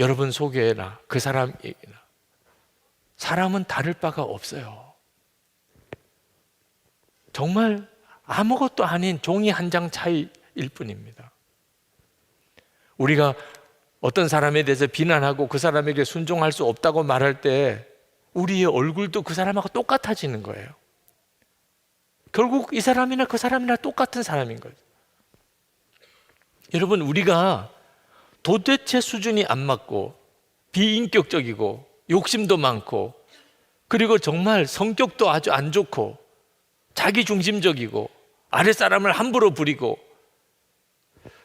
여러분 속에나 그 사람에게나 사람은 다를 바가 없어요. 정말 아무것도 아닌 종이 한 장 차이일 뿐입니다. 우리가 어떤 사람에 대해서 비난하고 그 사람에게 순종할 수 없다고 말할 때 우리의 얼굴도 그 사람하고 똑같아지는 거예요. 결국 이 사람이나 그 사람이나 똑같은 사람인 거죠. 여러분, 우리가 도대체 수준이 안 맞고 비인격적이고 욕심도 많고 그리고 정말 성격도 아주 안 좋고 자기중심적이고 아랫사람을 함부로 부리고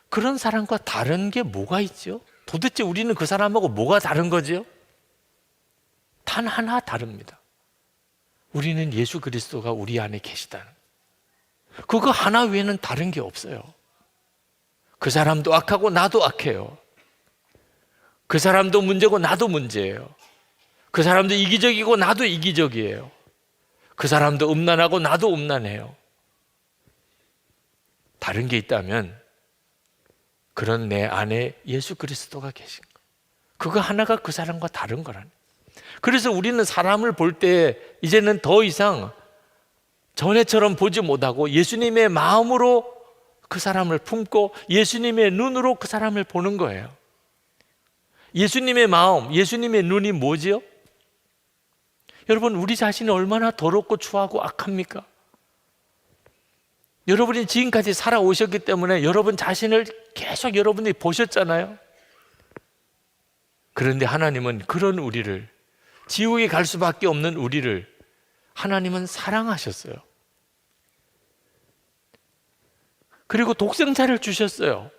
그런 사람과 다른 게 뭐가 있죠? 도대체 우리는 그 사람하고 뭐가 다른 거죠? 단 하나 다릅니다. 우리는 예수 그리스도가 우리 안에 계시다는 그거 하나 외에는 다른 게 없어요. 그 사람도 악하고 나도 악해요. 그 사람도 문제고 나도 문제예요. 그 사람도 이기적이고 나도 이기적이에요. 그 사람도 음란하고 나도 음란해요. 다른 게 있다면 그런 내 안에 예수 그리스도가 계신 거. 그거 하나가 그 사람과 다른 거라는. 그래서 우리는 사람을 볼 때 이제는 더 이상 전에처럼 보지 못하고 예수님의 마음으로 그 사람을 품고 예수님의 눈으로 그 사람을 보는 거예요. 예수님의 마음, 예수님의 눈이 뭐지요? 여러분, 우리 자신이 얼마나 더럽고 추하고 악합니까? 여러분이 지금까지 살아오셨기 때문에 여러분 자신을 계속 여러분이 보셨잖아요. 그런데 하나님은 그런 우리를, 지옥에 갈 수밖에 없는 우리를 하나님은 사랑하셨어요. 그리고 독생자를 주셨어요.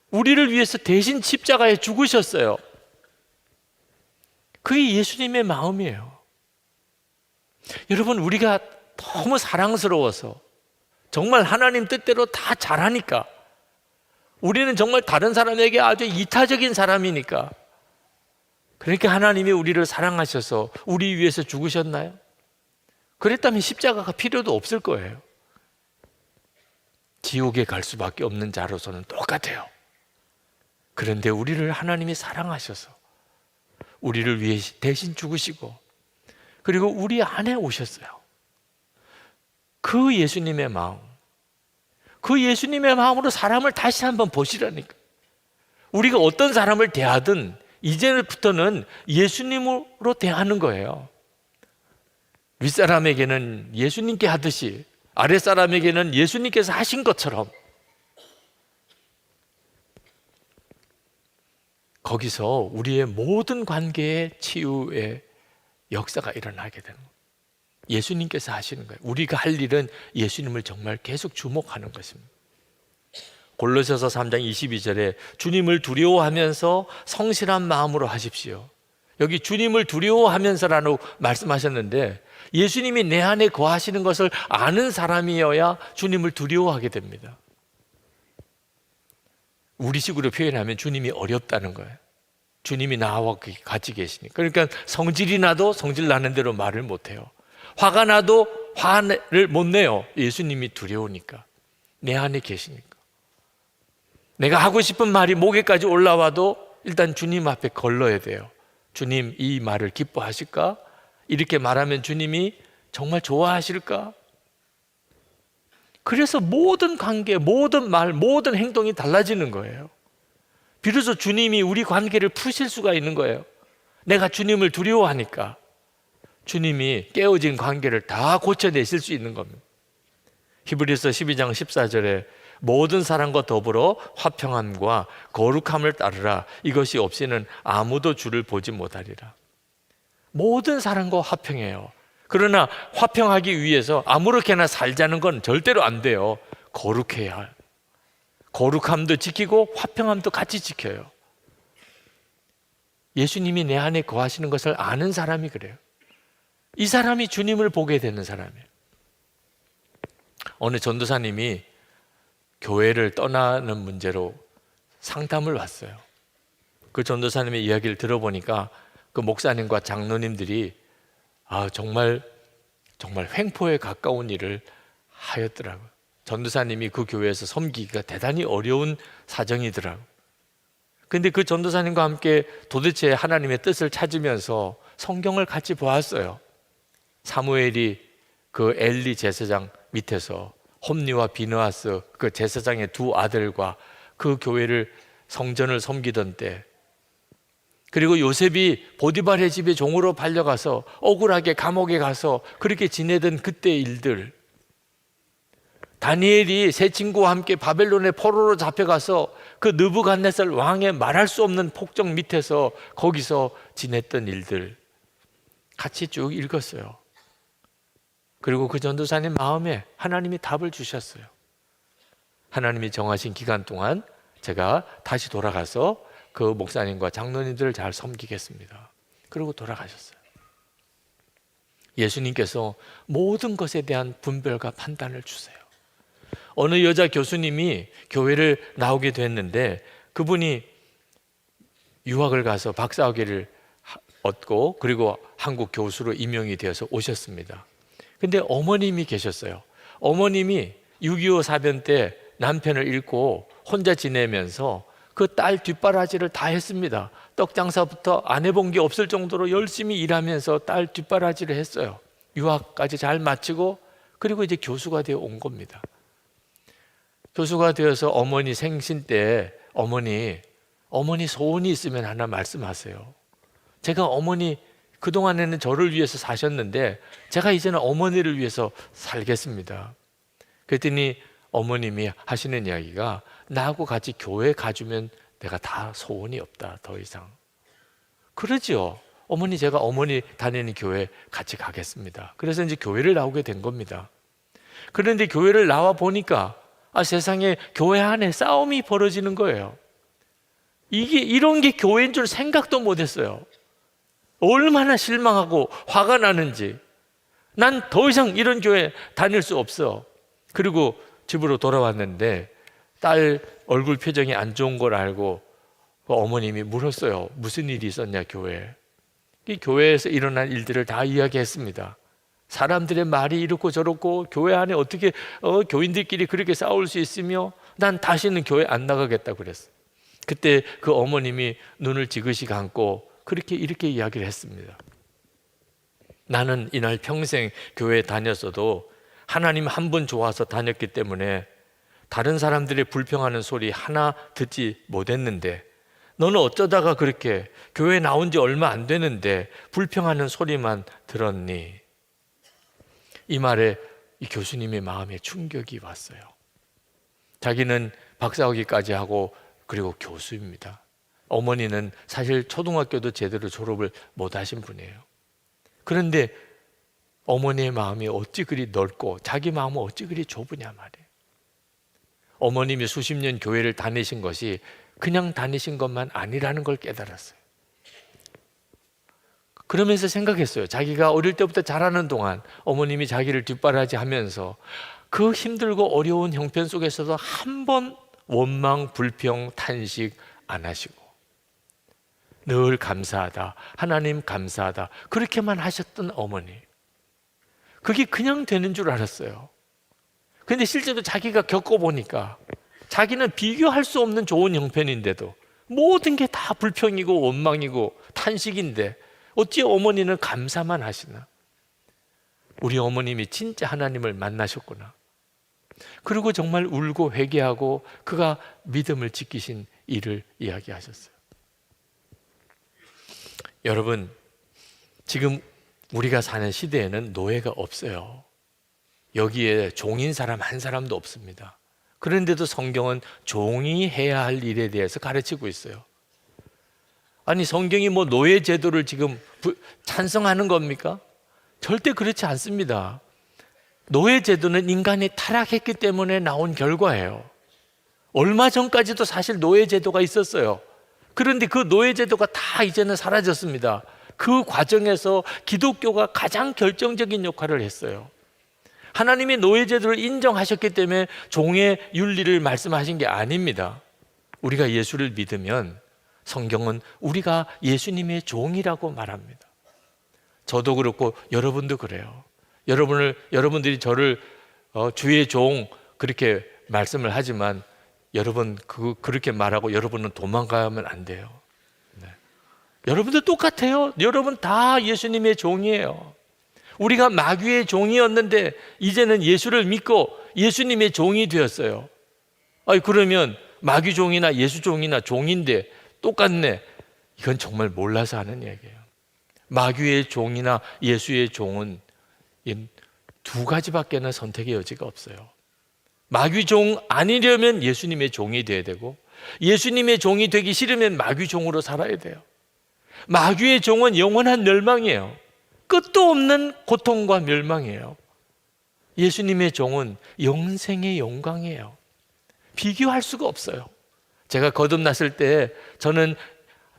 우리를 위해서 대신 십자가에 죽으셨어요. 그게 예수님의 마음이에요. 여러분, 우리가 너무 사랑스러워서 정말 하나님 뜻대로 다 잘하니까 우리는 정말 다른 사람에게 아주 이타적인 사람이니까 그러니까 하나님이 우리를 사랑하셔서 우리 위해서 죽으셨나요? 그랬다면 십자가가 필요도 없을 거예요. 지옥에 갈 수밖에 없는 자로서는 똑같아요. 그런데 우리를 하나님이 사랑하셔서 우리를 위해 대신 죽으시고 그리고 우리 안에 오셨어요. 그 예수님의 마음, 그 예수님의 마음으로 사람을 다시 한번 보시라니까. 우리가 어떤 사람을 대하든 이제부터는 예수님으로 대하는 거예요. 윗사람에게는 예수님께 하듯이 아랫사람에게는 예수님께서 하신 것처럼 거기서 우리의 모든 관계의 치유의 역사가 일어나게 되는 거예요. 예수님께서 하시는 거예요. 우리가 할 일은 예수님을 정말 계속 주목하는 것입니다. 골로새서 3장 22절에 주님을 두려워하면서 성실한 마음으로 하십시오. 여기 주님을 두려워하면서라고 말씀하셨는데 예수님이 내 안에 거하시는 것을 아는 사람이어야 주님을 두려워하게 됩니다. 우리식으로 표현하면 주님이 어렵다는 거예요. 주님이 나와 같이 계시니까. 그러니까 성질이 나도 성질 나는 대로 말을 못해요. 화가 나도 화를 못 내요. 예수님이 두려우니까. 내 안에 계시니까. 내가 하고 싶은 말이 목에까지 올라와도 일단 주님 앞에 걸러야 돼요. 주님, 이 말을 기뻐하실까? 이렇게 말하면 주님이 정말 좋아하실까? 그래서 모든 관계, 모든 말, 모든 행동이 달라지는 거예요. 비로소 주님이 우리 관계를 푸실 수가 있는 거예요. 내가 주님을 두려워하니까 주님이 깨어진 관계를 다 고쳐내실 수 있는 겁니다. 히브리서 12장 14절에 모든 사람과 더불어 화평함과 거룩함을 따르라. 이것이 없이는 아무도 주를 보지 못하리라. 모든 사람과 화평해요. 그러나 화평하기 위해서 아무렇게나 살자는 건 절대로 안 돼요. 거룩해야 해요. 거룩함도 지키고 화평함도 같이 지켜요. 예수님이 내 안에 거하시는 것을 아는 사람이 그래요. 이 사람이 주님을 보게 되는 사람이에요. 어느 전도사님이 교회를 떠나는 문제로 상담을 왔어요. 그 전도사님의 이야기를 들어보니까 그 목사님과 장로님들이 정말 횡포에 가까운 일을 하였더라고요. 전도사님이 그 교회에서 섬기기가 대단히 어려운 사정이더라고요. 근데 그 전도사님과 함께 도대체 하나님의 뜻을 찾으면서 성경을 같이 보았어요. 사무엘이 그 엘리 제사장 밑에서 홈리와 비느하스 그 제사장의 두 아들과 그 교회를 성전을 섬기던 때, 그리고 요셉이 보디발의 집에 종으로 팔려가서 억울하게 감옥에 가서 그렇게 지내던 그때의 일들, 다니엘이 세 친구와 함께 바벨론의 포로로 잡혀가서 그 느부갓네살 왕의 말할 수 없는 폭정 밑에서 거기서 지냈던 일들 같이 쭉 읽었어요. 그리고 그 전도사님 마음에 하나님이 답을 주셨어요. 하나님이 정하신 기간 동안 제가 다시 돌아가서 그 목사님과 장로님들을 잘 섬기겠습니다. 그리고 돌아가셨어요. 예수님께서 모든 것에 대한 분별과 판단을 주세요. 어느 여자 교수님이 교회를 나오게 됐는데 그분이 유학을 가서 박사학위를 얻고 그리고 한국 교수로 임용이 되어서 오셨습니다. 근데 어머님이 계셨어요. 어머님이 6.25 사변 때 남편을 잃고 혼자 지내면서 그 딸 뒷바라지를 다 했습니다. 떡 장사부터 안 해본 게 없을 정도로 열심히 일하면서 딸 뒷바라지를 했어요. 유학까지 잘 마치고 그리고 이제 교수가 되어 온 겁니다. 교수가 되어서 어머니 생신 때 어머니 소원이 있으면 하나 말씀하세요. 제가 어머니 그동안에는 저를 위해서 사셨는데 제가 이제는 어머니를 위해서 살겠습니다. 그랬더니 어머님이 하시는 이야기가 나하고 같이 교회 가주면 내가 다 소원이 없다 더 이상. 그러지요. 어머니 제가 어머니 다니는 교회 같이 가겠습니다. 그래서 이제 교회를 나오게 된 겁니다. 그런데 교회를 나와 보니까 세상에 교회 안에 싸움이 벌어지는 거예요. 이런 게 교회인 줄 생각도 못했어요. 얼마나 실망하고 화가 나는지. 난 더 이상 이런 교회 다닐 수 없어. 그리고 집으로 돌아왔는데 딸 얼굴 표정이 안 좋은 걸 알고 어머님이 물었어요. 무슨 일이 있었냐 교회에. 이 교회에서 일어난 일들을 다 이야기했습니다. 사람들의 말이 이렇고 저렇고 교회 안에 어떻게 교인들끼리 그렇게 싸울 수 있으며 난 다시는 교회 안 나가겠다고 그랬어요. 그때 그 어머님이 눈을 지그시 감고 이렇게 이야기를 했습니다. 나는 이날 평생 교회에 다녔어도 하나님 한 분 좋아서 다녔기 때문에 다른 사람들이 불평하는 소리 하나 듣지 못했는데 너는 어쩌다가 그렇게 교회 나온 지 얼마 안 되는데 불평하는 소리만 들었니? 이 말에 이 교수님의 마음에 충격이 왔어요. 자기는 박사학위까지 하고 그리고 교수입니다. 어머니는 사실 초등학교도 제대로 졸업을 못 하신 분이에요. 그런데 어머니의 마음이 어찌 그리 넓고 자기 마음은 어찌 그리 좁으냐 말이에요. 어머님이 수십 년 교회를 다니신 것이 그냥 다니신 것만 아니라는 걸 깨달았어요. 그러면서 생각했어요. 자기가 어릴 때부터 자라는 동안 어머님이 자기를 뒷바라지 하면서 그 힘들고 어려운 형편 속에서도 한 번 원망, 불평, 탄식 안 하시고 늘 감사하다, 하나님 감사하다 그렇게만 하셨던 어머니. 그게 그냥 되는 줄 알았어요. 그런데 실제로 자기가 겪어보니까 자기는 비교할 수 없는 좋은 형편인데도 모든 게 다 불평이고 원망이고 탄식인데 어찌 어머니는 감사만 하시나? 우리 어머님이 진짜 하나님을 만나셨구나. 그리고 정말 울고 회개하고 그가 믿음을 지키신 일을 이야기하셨어요. 여러분, 지금 우리가 사는 시대에는 노예가 없어요. 여기에 종인 사람 한 사람도 없습니다. 그런데도 성경은 종이 해야 할 일에 대해서 가르치고 있어요. 아니 성경이 뭐 노예 제도를 지금 찬성하는 겁니까? 절대 그렇지 않습니다. 노예 제도는 인간이 타락했기 때문에 나온 결과예요. 얼마 전까지도 사실 노예 제도가 있었어요. 그런데 그 노예 제도가 다 이제는 사라졌습니다. 그 과정에서 기독교가 가장 결정적인 역할을 했어요. 하나님이 노예 제도를 인정하셨기 때문에 종의 윤리를 말씀하신 게 아닙니다. 우리가 예수를 믿으면 성경은 우리가 예수님의 종이라고 말합니다. 저도 그렇고 여러분도 그래요. 여러분들이 저를 주의 종 그렇게 말씀을 하지만 여러분 그렇게 말하고 여러분은 도망가면 안 돼요. 네. 여러분도 똑같아요. 여러분 다 예수님의 종이에요. 우리가 마귀의 종이었는데 이제는 예수를 믿고 예수님의 종이 되었어요. 그러면 마귀 종이나 예수 종이나 종인데 똑같네. 이건 정말 몰라서 하는 얘기예요. 마귀의 종이나 예수의 종은 이 두 가지밖에는 선택의 여지가 없어요. 마귀 종 아니려면 예수님의 종이 돼야 되고, 예수님의 종이 되기 싫으면 마귀 종으로 살아야 돼요. 마귀의 종은 영원한 멸망이에요. 끝도 없는 고통과 멸망이에요. 예수님의 종은 영생의 영광이에요. 비교할 수가 없어요. 제가 거듭났을 때 저는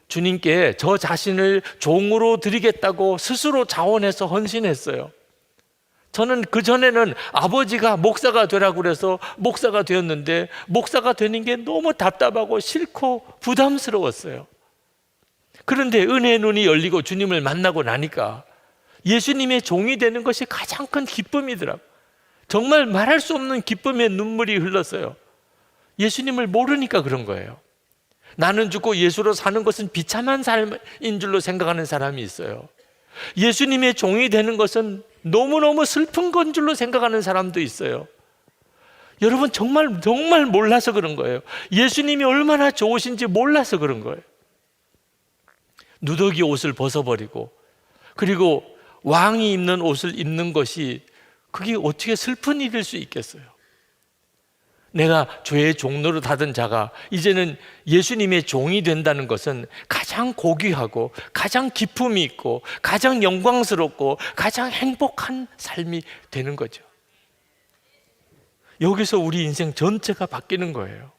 주님께 저 자신을 종으로 드리겠다고 스스로 자원해서 헌신했어요. 저는 그전에는 아버지가 목사가 되라고 그래서 목사가 되었는데, 목사가 되는 게 너무 답답하고 싫고 부담스러웠어요. 그런데 은혜의 눈이 열리고 주님을 만나고 나니까 예수님의 종이 되는 것이 가장 큰 기쁨이더라고요. 정말 말할 수 없는 기쁨의 눈물이 흘렀어요. 예수님을 모르니까 그런 거예요. 나는 죽고 예수로 사는 것은 비참한 삶인 줄로 생각하는 사람이 있어요. 예수님의 종이 되는 것은 너무너무 슬픈 건 줄로 생각하는 사람도 있어요. 여러분 정말 몰라서 그런 거예요. 예수님이 얼마나 좋으신지 몰라서 그런 거예요. 누더기 옷을 벗어버리고, 그리고 왕이 입는 옷을 입는 것이 그게 어떻게 슬픈 일일 수 있겠어요? 내가 죄의 종노릇 하던 자가 이제는 예수님의 종이 된다는 것은 가장 고귀하고 가장 기품이 있고 가장 영광스럽고 가장 행복한 삶이 되는 거죠. 여기서 우리 인생 전체가 바뀌는 거예요.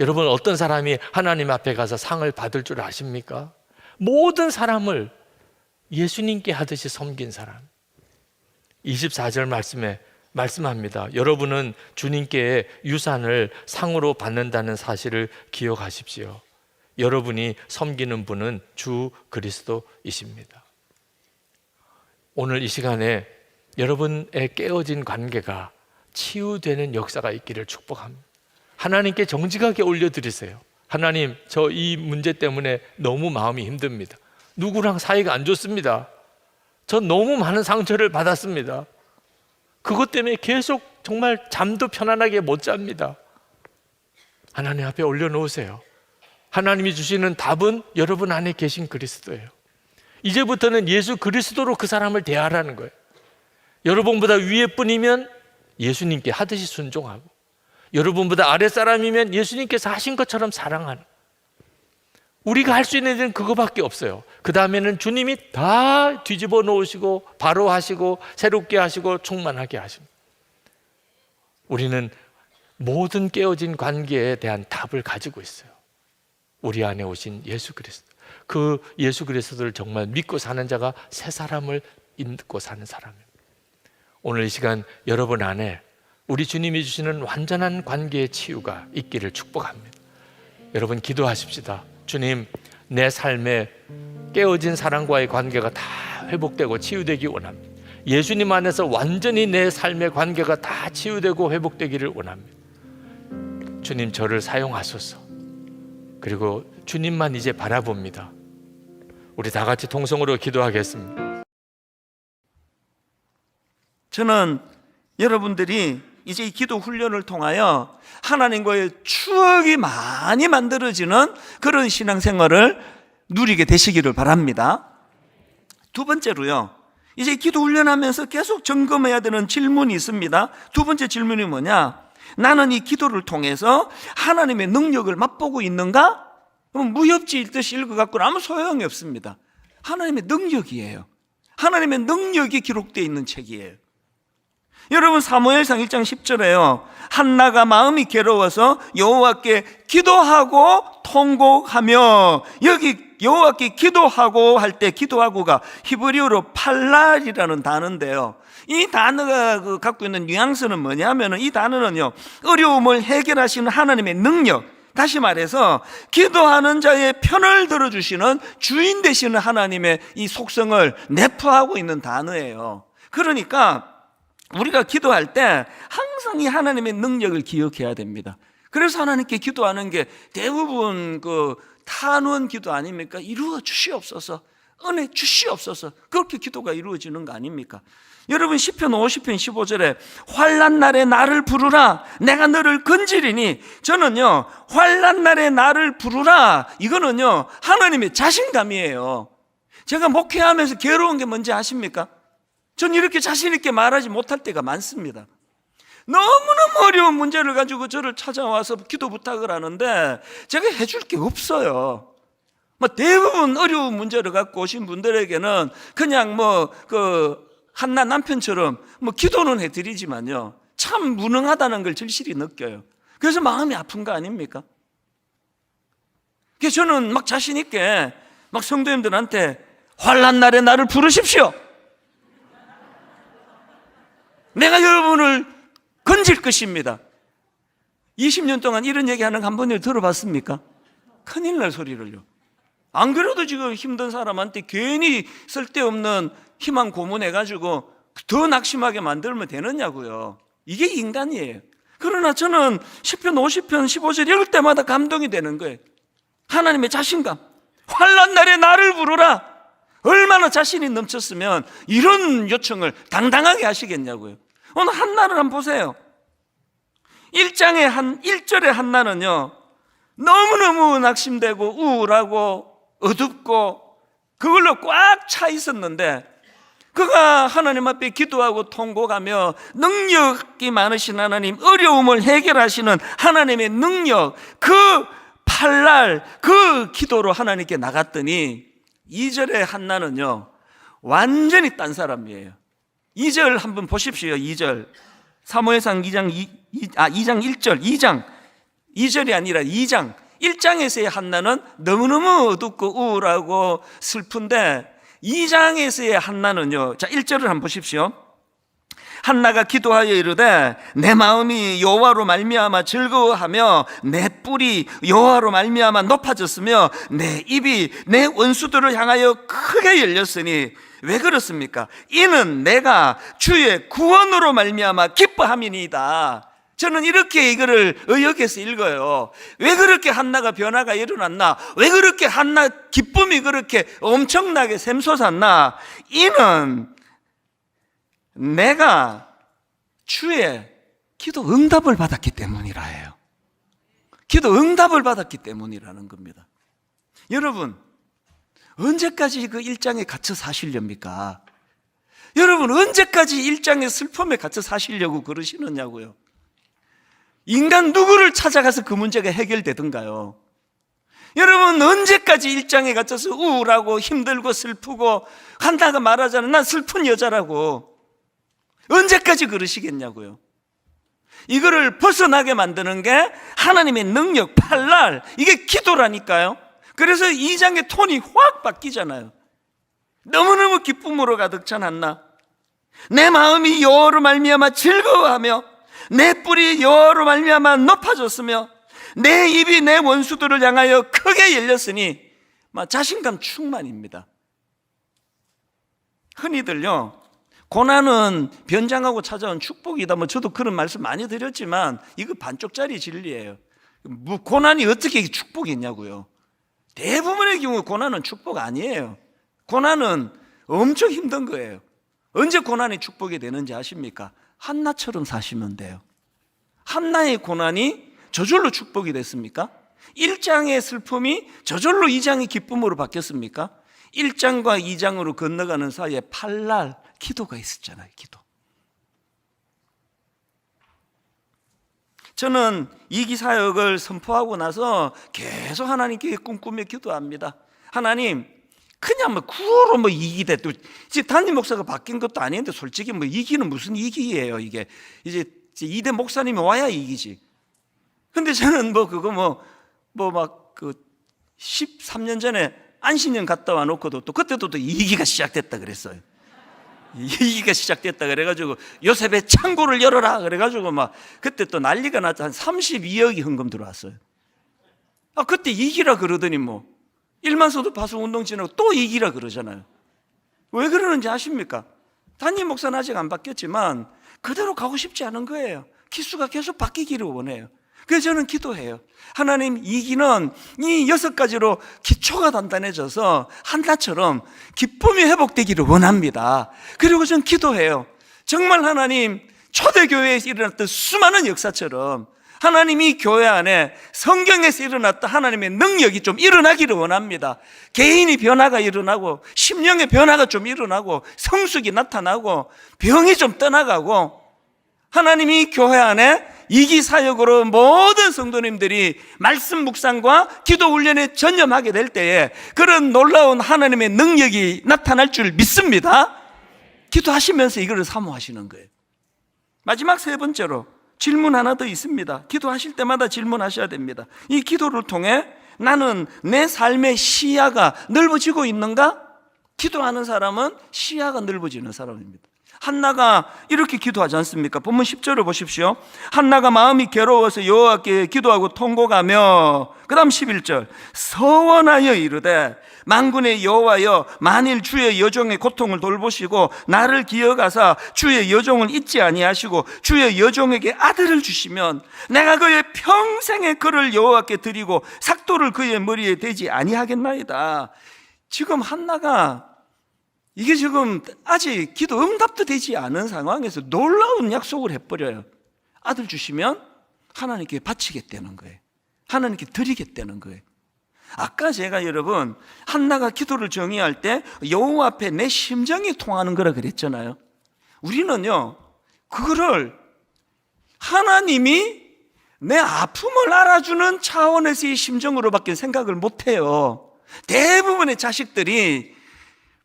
여러분, 어떤 사람이 하나님 앞에 가서 상을 받을 줄 아십니까? 모든 사람을 예수님께 하듯이 섬긴 사람. 24절 말씀에 말씀합니다. 여러분은 주님께 유산을 상으로 받는다는 사실을 기억하십시오. 여러분이 섬기는 분은 주 그리스도이십니다. 오늘 이 시간에 여러분의 깨어진 관계가 치유되는 역사가 있기를 축복합니다. 하나님께 정직하게 올려드리세요. 하나님, 저 이 문제 때문에 너무 마음이 힘듭니다. 누구랑 사이가 안 좋습니다. 전 너무 많은 상처를 받았습니다. 그것 때문에 계속 정말 잠도 편안하게 못 잡니다. 하나님 앞에 올려놓으세요. 하나님이 주시는 답은 여러분 안에 계신 그리스도예요. 이제부터는 예수 그리스도로 그 사람을 대하라는 거예요. 여러분보다 위에 분이면 예수님께 하듯이 순종하고, 여러분보다 아랫사람이면 예수님께서 하신 것처럼 사랑하는, 우리가 할 수 있는 일은 그거밖에 없어요. 그 다음에는 주님이 다 뒤집어 놓으시고 바로 하시고 새롭게 하시고 충만하게 하십니다. 우리는 모든 깨어진 관계에 대한 답을 가지고 있어요. 우리 안에 오신 예수 그리스도. 그 예수 그리스도를 정말 믿고 사는 자가 새 사람을 믿고 사는 사람입니다. 오늘 이 시간 여러분 안에 우리 주님이 주시는 완전한 관계의 치유가 있기를 축복합니다. 여러분 기도하십시다. 주님, 내 삶에 깨어진 사랑과의 관계가 다 회복되고 치유되기 원합니다. 예수님 안에서 완전히 내 삶의 관계가 다 치유되고 회복되기를 원합니다. 주님, 저를 사용하소서. 그리고 주님만 이제 바라봅니다. 우리 다 같이 통성으로 기도하겠습니다. 저는 여러분들이 이제 이 기도 훈련을 통하여 하나님과의 추억이 많이 만들어지는 그런 신앙생활을 누리게 되시기를 바랍니다. 두 번째로요, 이제 기도 훈련하면서 계속 점검해야 되는 질문이 있습니다. 두 번째 질문이 뭐냐? 나는 이 기도를 통해서 하나님의 능력을 맛보고 있는가? 그럼 무협지 읽듯이 읽어갖고는 아무 소용이 없습니다. 하나님의 능력이에요. 하나님의 능력이 기록되어 있는 책이에요. 여러분, 사무엘상 1장 10절에요 한나가 마음이 괴로워서 여호와께 기도하고 통곡하며, 여기 여호와께 기도하고 할 때 기도하고가 히브리어로 팔랄이라는 단어인데요, 이 단어가 갖고 있는 뉘앙스는 뭐냐면, 이 단어는요 어려움을 해결하시는 하나님의 능력, 다시 말해서 기도하는 자의 편을 들어주시는 주인 되시는 하나님의 이 속성을 내포하고 있는 단어예요. 그러니까 우리가 기도할 때 항상 이 하나님의 능력을 기억해야 됩니다. 그래서 하나님께 기도하는 게 대부분 그 탄원 기도 아닙니까? 이루어 주시옵소서, 은혜 주시옵소서, 그렇게 기도가 이루어지는 거 아닙니까? 여러분 시편 50편 15절에 환난 날에 나를 부르라 내가 너를 건지리니, 저는요 환난 날에 나를 부르라 이거는요 하나님의 자신감이에요. 제가 목회하면서 괴로운 게 뭔지 아십니까? 전 이렇게 자신 있게 말하지 못할 때가 많습니다. 너무너무 어려운 문제를 가지고 저를 찾아와서 기도 부탁을 하는데 제가 해줄 게 없어요. 뭐 대부분 어려운 문제를 갖고 오신 분들에게는 그냥 한나 남편처럼 기도는 해드리지만요 참 무능하다는 걸 절실히 느껴요. 그래서 마음이 아픈 거 아닙니까? 그래서 저는 막 자신 있게 성도님들한테 환난 날에 나를 부르십시오, 내가 여러분을 건질 것입니다. 20년 동안 이런 얘기하는 거 한 번이라도 들어봤습니까? 큰일 날 소리를요. 안 그래도 지금 힘든 사람한테 괜히 쓸데없는 희망 고문해가지고 더 낙심하게 만들면 되느냐고요. 이게 인간이에요. 그러나 저는 시편 50편 15절 읽을 때마다 감동이 되는 거예요. 하나님의 자신감, 환난 날에 나를 부르라. 얼마나 자신이 넘쳤으면 이런 요청을 당당하게 하시겠냐고요. 오늘 한나를 한번 보세요. 1절의 한나는요 너무너무 낙심되고 우울하고 어둡고 그걸로 꽉 차 있었는데, 그가 하나님 앞에 기도하고 통곡하며 능력이 많으신 하나님, 어려움을 해결하시는 하나님의 능력, 그 팔날 그 기도로 하나님께 나갔더니 2절의 한나는요 완전히 딴 사람이에요. 2절 한번 보십시오. 2절 사무엘상 2장 1절 2절이 아니라 2장 1장에서의 한나는 너무너무 어둡고 우울하고 슬픈데 2장에서의 한나는요, 자 1절을 한번 보십시오. 한나가 기도하여 이르되 내 마음이 여호와로 말미암아 즐거워하며 내 뿔이 여호와로 말미암아 높아졌으며 내 입이 내 원수들을 향하여 크게 열렸으니, 왜 그렇습니까? 이는 내가 주의 구원으로 말미암아 기뻐함이니이다. 저는 이렇게 이거를 의역해서 읽어요. 왜 그렇게 한나가 변화가 일어났나? 왜 그렇게 한나 기쁨이 그렇게 엄청나게 샘솟았나? 이는 내가 주의 기도 응답을 받았기 때문이라 해요. 기도 응답을 받았기 때문이라는 겁니다. 여러분, 언제까지 그 일장에 갇혀 사시렵니까? 여러분, 언제까지 일장의 슬픔에 갇혀 사시려고 그러시느냐고요. 인간 누구를 찾아가서 그 문제가 해결되던가요? 여러분, 언제까지 일장에 갇혀서 우울하고 힘들고 슬프고, 한나가 말하잖아요. 난 슬픈 여자라고. 언제까지 그러시겠냐고요. 이거를 벗어나게 만드는 게 하나님의 능력, 팔날, 이게 기도라니까요. 그래서 2장의 톤이 확 바뀌잖아요. 너무너무 기쁨으로 가득 찬 한나, 내 마음이 여호와로 말미암아 즐거워하며 내 뿔이 여호와로 말미암아 높아졌으며 내 입이 내 원수들을 향하여 크게 열렸으니, 자신감 충만입니다. 흔히들요 고난은 변장하고 찾아온 축복이다, 저도 그런 말씀 많이 드렸지만 이거 반쪽짜리 진리예요. 고난이 어떻게 축복이냐고요. 대부분의 경우 고난은 축복 아니에요. 고난은 엄청 힘든 거예요. 언제 고난이 축복이 되는지 아십니까? 한나처럼 사시면 돼요. 한나의 고난이 저절로 축복이 됐습니까? 1장의 슬픔이 저절로 2장의 기쁨으로 바뀌었습니까? 1장과 2장으로 건너가는 사이에 팔날 기도가 있었잖아요. 기도. 저는 이기 사역을 선포하고 나서 계속 하나님께 꿈꾸며 기도합니다. 하나님, 그냥 구호로 이기대. 또 이제 담임 목사가 바뀐 것도 아닌데 솔직히 이기는 무슨 이기예요. 이게 이제 이대 목사님이 와야 이기지. 근데 저는 그거 13년 전에 안신년 갔다 와 놓고도 또 그때도 또 이기가 시작됐다 그랬어요. 이기가 시작됐다 그래가지고 요셉의 창고를 열어라 그래가지고 그때 또 난리가 났다. 한 32억이 헌금 들어왔어요. 그때 이기라 그러더니 일만서도 파수 운동 지나고 또 이기라 그러잖아요. 왜 그러는지 아십니까? 담임 목사는 아직 안 바뀌었지만 그대로 가고 싶지 않은 거예요. 기수가 계속 바뀌기를 원해요. 그래서 저는 기도해요. 하나님, 이 기는 이 6가지로 기초가 단단해져서 한나처럼 기쁨이 회복되기를 원합니다. 그리고 저는 기도해요. 정말 하나님, 초대교회에서 일어났던 수많은 역사처럼 하나님이 교회 안에 성경에서 일어났던 하나님의 능력이 좀 일어나기를 원합니다. 개인이 변화가 일어나고 심령의 변화가 좀 일어나고 성숙이 나타나고 병이 좀 떠나가고 하나님이 교회 안에 이기 사역으로 모든 성도님들이 말씀 묵상과 기도 훈련에 전념하게 될 때에 그런 놀라운 하나님의 능력이 나타날 줄 믿습니다. 기도하시면서 이걸 사모하시는 거예요. 마지막 3번째로 질문 하나 더 있습니다. 기도하실 때마다 질문하셔야 됩니다. 이 기도를 통해 나는 내 삶의 시야가 넓어지고 있는가? 기도하는 사람은 시야가 넓어지는 사람입니다. 한나가 이렇게 기도하지 않습니까? 본문 10절을 보십시오. 한나가 마음이 괴로워서 여호와께 기도하고 통곡하며, 그 다음 11절, 서원하여 이르되 만군의 여호와여, 만일 주의 여종의 고통을 돌보시고 나를 기억하사 주의 여종을 잊지 아니하시고 주의 여종에게 아들을 주시면 내가 그의 평생의 그를 여호와께 드리고 삭도를 그의 머리에 대지 아니하겠나이다. 지금 한나가 이게 지금 아직 기도 응답도 되지 않은 상황에서 놀라운 약속을 해버려요. 아들 주시면 하나님께 바치겠다는 거예요. 하나님께 드리겠다는 거예요. 아까 제가 여러분 한나가 기도를 정의할 때 여호와 앞에 내 심정이 통하는 거라 그랬잖아요. 우리는요, 그거를 하나님이 내 아픔을 알아주는 차원에서의 심정으로밖에 생각을 못해요. 대부분의 자식들이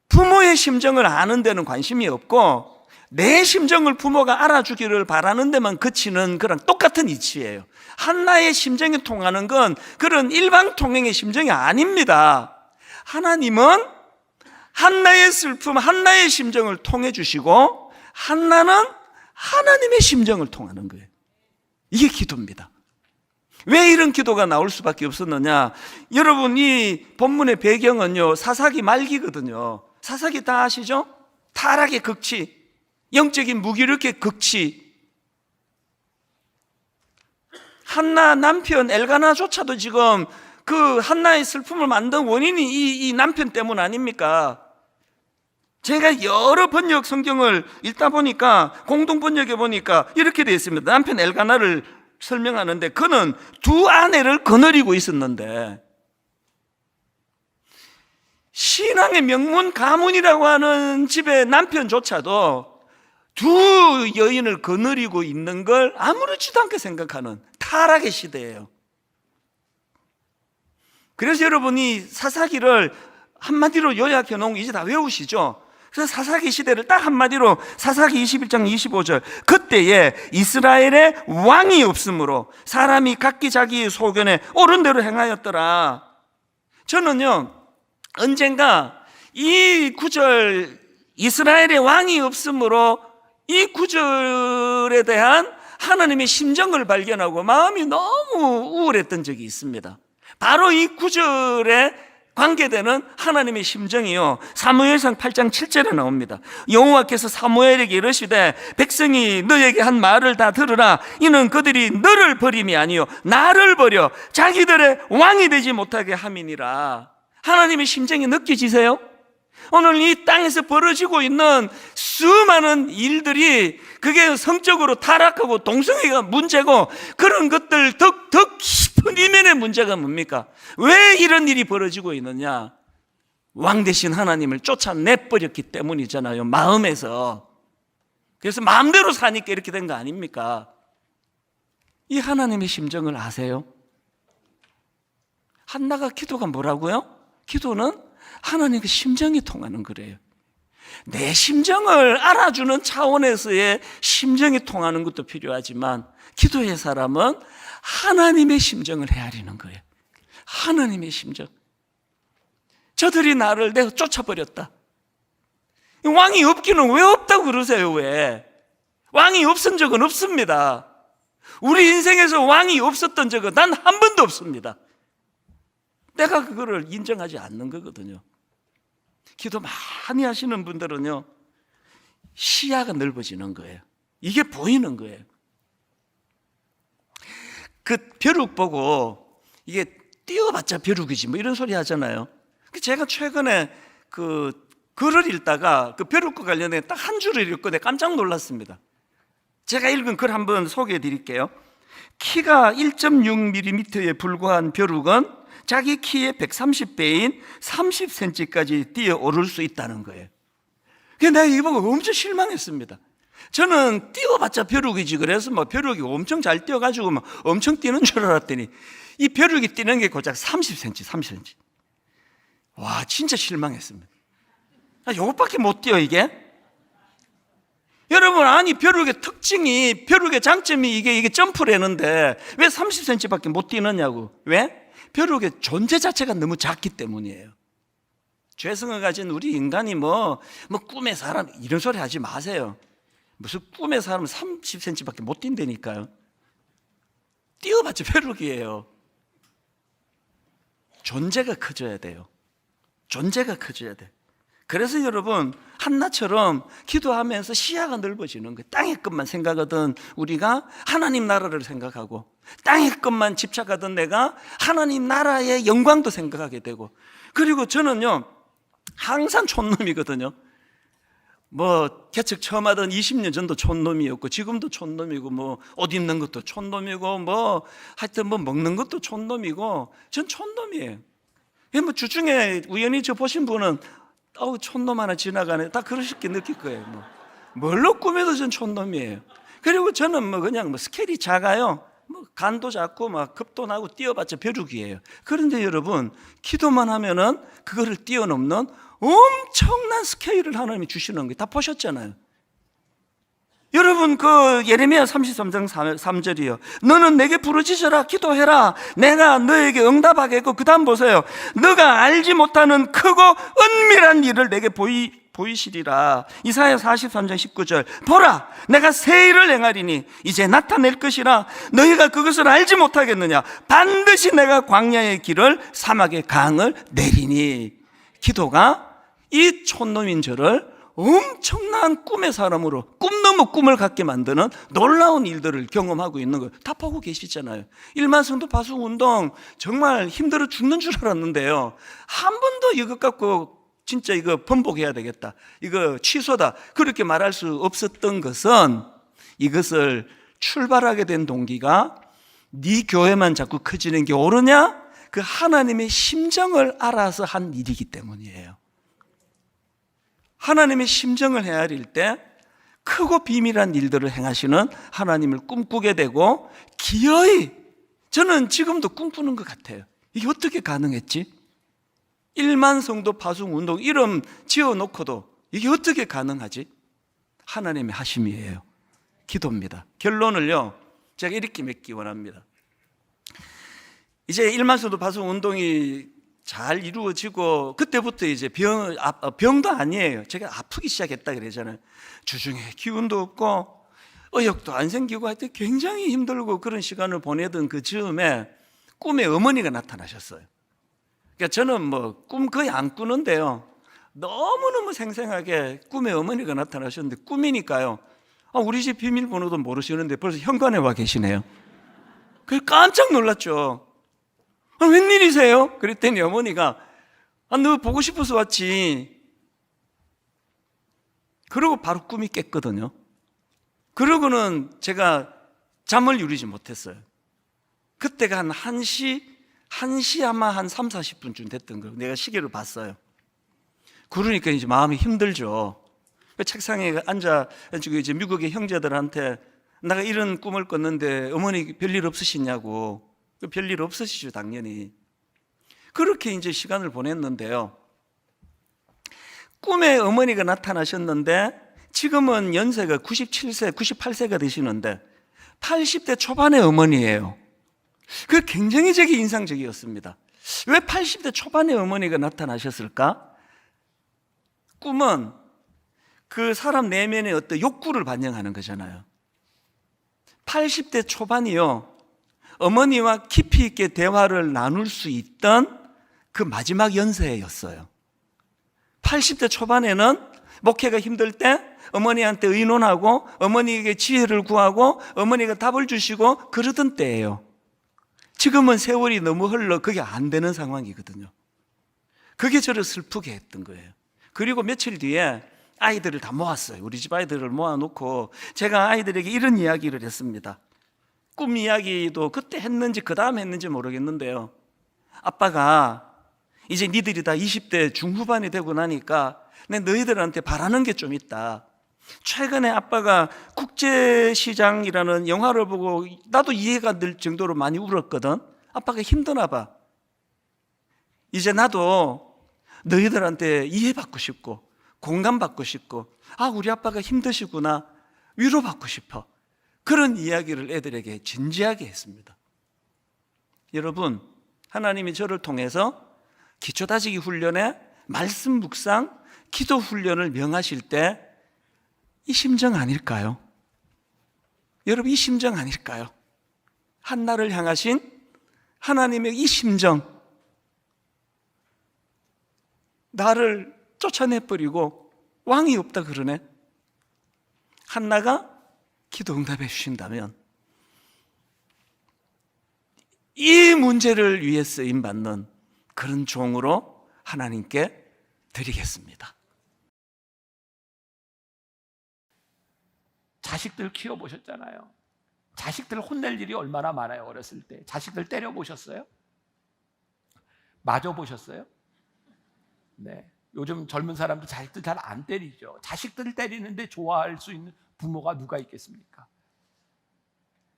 부모의 심정을 아는 데는 관심이 없고 내 심정을 부모가 알아주기를 바라는 데만 그치는 그런 똑같은 이치예요. 한나의 심정이 통하는 건 그런 일방통행의 심정이 아닙니다. 하나님은 한나의 슬픔, 한나의 심정을 통해 주시고 한나는 하나님의 심정을 통하는 거예요. 이게 기도입니다. 왜 이런 기도가 나올 수밖에 없었느냐? 여러분, 이 본문의 배경은요, 사사기 말기거든요. 사사기 다 아시죠? 타락의 극치, 영적인 무기력의 극치. 한나 남편 엘가나조차도 지금 그 한나의 슬픔을 만든 원인이 이 남편 때문 아닙니까? 제가 여러 번역 성경을 읽다 보니까 공동 번역에 보니까 이렇게 되어 있습니다. 남편 엘가나를 설명하는데 그는 2 아내를 거느리고 있었는데, 신앙의 명문 가문이라고 하는 집의 남편조차도 2 여인을 거느리고 있는 걸 아무렇지도 않게 생각하는 타락의 시대예요. 그래서 여러분이 사사기를 한마디로 요약해 놓은 거 이제 다 외우시죠? 그래서 사사기 시대를 딱 한마디로 사사기 21장 25절, 그때에 이스라엘에 왕이 없으므로 사람이 각기 자기의 소견에 옳은 대로 행하였더라. 저는요, 언젠가 이 구절, 이스라엘에 왕이 없으므로 이 구절에 대한 하나님의 심정을 발견하고 마음이 너무 우울했던 적이 있습니다. 바로 이 구절에 관계되는 하나님의 심정이요, 사무엘상 8장 7절에 나옵니다. 여호와께서 사무엘에게 이르시되 백성이 너에게 한 말을 다 들으라. 이는 그들이 너를 버림이 아니요 나를 버려 자기들의 왕이 되지 못하게 함이니라. 하나님의 심정이 느껴지세요? 오늘 이 땅에서 벌어지고 있는 수많은 일들이 그게 성적으로 타락하고 동성애가 문제고 그런 것들 더 깊은 이면의 문제가 뭡니까? 왜 이런 일이 벌어지고 있느냐? 왕 대신 하나님을 쫓아내버렸기 때문이잖아요, 마음에서. 그래서 마음대로 사니까 이렇게 된 거 아닙니까? 이 하나님의 심정을 아세요? 한나가 기도가 뭐라고요? 기도는 하나님의 심정이 통하는 거래요. 내 심정을 알아주는 차원에서의 심정이 통하는 것도 필요하지만 기도의 사람은 하나님의 심정을 헤아리는 거예요. 하나님의 심정. 저들이 나를 내가 쫓아버렸다. 왕이 없기는 왜 없다고 그러세요? 왜? 왕이 없은 적은 없습니다. 우리 인생에서 왕이 없었던 적은 단 한 번도 없습니다. 내가 그거를 인정하지 않는 거거든요. 기도 많이 하시는 분들은요, 시야가 넓어지는 거예요. 이게 보이는 거예요. 그 벼룩 보고 이게 띄워봤자 벼룩이지 뭐 이런 소리 하잖아요. 제가 최근에 그 글을 읽다가 그 벼룩과 관련해 딱 한 줄을 읽고 내가 깜짝 놀랐습니다. 제가 읽은 글 한번 소개해 드릴게요. 키가 1.6mm에 불과한 벼룩은 자기 키의 130배인 30cm까지 뛰어오를 수 있다는 거예요. 그래서 내가 이거 보고 엄청 실망했습니다. 저는 뛰어봤자 벼룩이지 그래서 뭐 벼룩이 엄청 잘 뛰어가지고 막 엄청 뛰는 줄 알았더니 이 벼룩이 뛰는 게 고작 30cm. 와, 진짜 실망했습니다. 요것밖에 못 뛰어 이게? 여러분, 아니 벼룩의 특징이, 벼룩의 장점이 이게 점프라는데 왜 30cm밖에 못 뛰느냐고. 왜? 벼룩의 존재 자체가 너무 작기 때문이에요. 죄성을 가진 우리 인간이 뭐 꿈의 사람 이런 소리 하지 마세요. 무슨 꿈의 사람은 30cm밖에 못 뛴다니까요. 뛰어봤자 벼룩이에요. 존재가 커져야 돼요. 존재가 커져야 돼. 그래서 여러분, 한나처럼 기도하면서 시야가 넓어지는 거예요. 땅의 것만 생각하던 우리가 하나님 나라를 생각하고, 땅의 것만 집착하던 내가 하나님 나라의 영광도 생각하게 되고. 그리고 저는요 항상 촌놈이거든요. 뭐 개척 처음 하던 20년 전도 촌놈이었고 지금도 촌놈이고 뭐 옷 입는 것도 촌놈이고 뭐 하여튼 뭐 먹는 것도 촌놈이고 전 촌놈이에요. 뭐 주중에 우연히 저 보신 분은 촌놈 하나 지나가네 다 그러시게 느낄 거예요. 뭐 뭘로 꾸며도 전 촌놈이에요. 그리고 저는 뭐 그냥 뭐 스케일이 작아요. 뭐 간도 작고 막 급도 나고 뛰어봤자 벼룩이에요. 그런데 여러분, 기도만 하면은 그거를 뛰어넘는 엄청난 스케일을 하나님이 주시는 거예요. 다 보셨잖아요. 여러분, 그 예레미야 33장 3절이요. 너는 내게 부르짖어라, 기도해라. 내가 너에게 응답하겠고, 그 다음 보세요. 너가 알지 못하는 크고 은밀한 일을 내게 보이시리라. 이사야 43장 19절. 보라, 내가 새 일을 행하리니 이제 나타낼 것이라. 너희가 그것을 알지 못하겠느냐. 반드시 내가 광야의 길을 사막의 강을 내리니. 기도가 이 촌놈인 저를 엄청난 꿈의 사람으로 꿈 넘어 꿈을 갖게 만드는 놀라운 일들을 경험하고 있는 거예요. 다 보고 계시잖아요. 일만성도 파송운동 정말 힘들어 죽는 줄 알았는데요, 한 번도 이것 갖고 진짜 이거 번복해야 되겠다, 이거 취소다, 그렇게 말할 수 없었던 것은 이것을 출발하게 된 동기가 네 교회만 자꾸 커지는 게 옳으냐? 그 하나님의 심정을 알아서 한 일이기 때문이에요. 하나님의 심정을 헤아릴 때 크고 비밀한 일들을 행하시는 하나님을 꿈꾸게 되고, 기어이 저는 지금도 꿈꾸는 것 같아요. 이게 어떻게 가능했지? 1만 성도 파송 운동 이름 지어놓고도 이게 어떻게 가능하지? 하나님의 하심이에요. 기도입니다. 결론을요 제가 이렇게 맺기 원합니다. 이제 1만 성도 파송 운동이 잘 이루어지고 그때부터 이제 병도 아니에요. 제가 아프기 시작했다 그러잖아요. 주중에 기운도 없고 의욕도 안 생기고 하여튼 굉장히 힘들고 그런 시간을 보내던 그 즈음에 꿈에 어머니가 나타나셨어요. 그러니까 저는 뭐 꿈 거의 안 꾸는데요, 너무너무 생생하게 꿈에 어머니가 나타나셨는데, 꿈이니까요 우리 집 비밀번호도 모르시는데 벌써 현관에 와 계시네요. 그래서 깜짝 놀랐죠. 웬일이세요? 그랬더니 어머니가 너 보고 싶어서 왔지. 그러고 바로 꿈이 깼거든요. 그러고는 제가 잠을 이루지 못했어요. 그때가 한 1시 아마 한 3, 40분쯤 됐던 거예요. 내가 시계를 봤어요. 그러니까 이제 마음이 힘들죠. 책상에 앉아가지고 이제 미국의 형제들한테 내가 이런 꿈을 꿨는데 어머니 별일 없으시냐고. 별일 없으시죠, 당연히. 그렇게 이제 시간을 보냈는데요, 꿈에 어머니가 나타나셨는데 지금은 연세가 97세, 98세가 되시는데 80대 초반의 어머니예요. 그게 굉장히 제게 인상적이었습니다. 왜 80대 초반의 어머니가 나타나셨을까? 꿈은 그 사람 내면의 어떤 욕구를 반영하는 거잖아요. 80대 초반이요, 어머니와 깊이 있게 대화를 나눌 수 있던 그 마지막 연세였어요. 80대 초반에는 목회가 힘들 때 어머니한테 의논하고 어머니에게 지혜를 구하고 어머니가 답을 주시고 그러던 때예요. 지금은 세월이 너무 흘러 그게 안 되는 상황이거든요. 그게 저를 슬프게 했던 거예요. 그리고 며칠 뒤에 아이들을 다 모았어요. 우리 집 아이들을 모아놓고 제가 아이들에게 이런 이야기를 했습니다. 꿈 이야기도 그때 했는지 그 다음에 했는지 모르겠는데요, 아빠가 이제 니들이 다 20대 중후반이 되고 나니까 내 너희들한테 바라는 게 좀 있다. 최근에 아빠가 국제시장이라는 영화를 보고 나도 이해가 될 정도로 많이 울었거든. 아빠가 힘드나 봐. 이제 나도 너희들한테 이해받고 싶고 공감받고 싶고, 아, 우리 아빠가 힘드시구나, 위로받고 싶어. 그런 이야기를 애들에게 진지하게 했습니다. 여러분, 하나님이 저를 통해서 기초다지기 훈련에 말씀 묵상, 기도 훈련을 명하실 때 이 심정 아닐까요? 여러분, 이 심정 아닐까요? 한나를 향하신 하나님의 이 심정, 나를 쫓아내버리고 왕이 없다 그러네. 한나가 기도 응답해 주신다면 이 문제를 위해 쓰임받는 그런 종으로 하나님께 드리겠습니다. 자식들 키워보셨잖아요. 자식들 혼낼 일이 얼마나 많아요. 어렸을 때 자식들 때려보셨어요? 맞아보셨어요? 네. 요즘 젊은 사람들 자식들 잘 안 때리죠. 자식들 때리는데 좋아할 수 있는 부모가 누가 있겠습니까?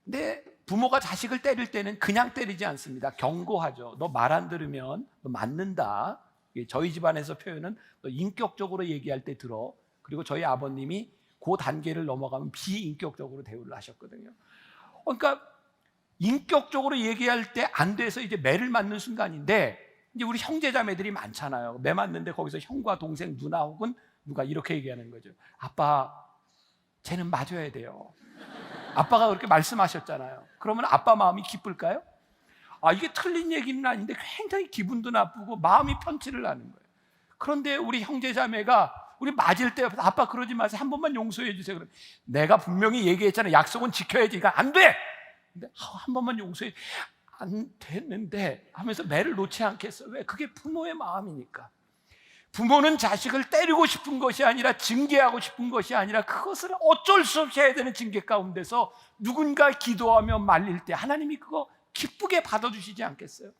근데 부모가 자식을 때릴 때는 그냥 때리지 않습니다. 경고하죠. 너 말 안 들으면 너 맞는다. 저희 집안에서 표현은 너 인격적으로 얘기할 때 들어. 그리고 저희 아버님이 그 단계를 넘어가면 비인격적으로 대우를 하셨거든요. 그러니까 인격적으로 얘기할 때 안 돼서 이제 매를 맞는 순간인데, 이제 우리 형제자매들이 많잖아요. 매 맞는데 거기서 형과 동생, 누나 혹은 누가 이렇게 얘기하는 거죠. 아빠, 쟤는 맞아야 돼요. 아빠가 그렇게 말씀하셨잖아요. 그러면 아빠 마음이 기쁠까요? 아, 이게 틀린 얘기는 아닌데 굉장히 기분도 나쁘고 마음이 편치를 않는 거예요. 그런데 우리 형제자매가 우리 맞을 때 아빠 그러지 마세요, 한 번만 용서해 주세요. 그러면 내가 분명히 얘기했잖아요. 약속은 지켜야지. 그러니까 안 돼. 근데 한 번만 용서해. 안 됐는데 하면서 매를 놓지 않겠어. 왜? 그게 부모의 마음이니까. 부모는 자식을 때리고 싶은 것이 아니라, 징계하고 싶은 것이 아니라, 그것을 어쩔 수 없이 해야 되는 징계 가운데서 누군가 기도하며 말릴 때 하나님이 그거 기쁘게 받아주시지 않겠어요?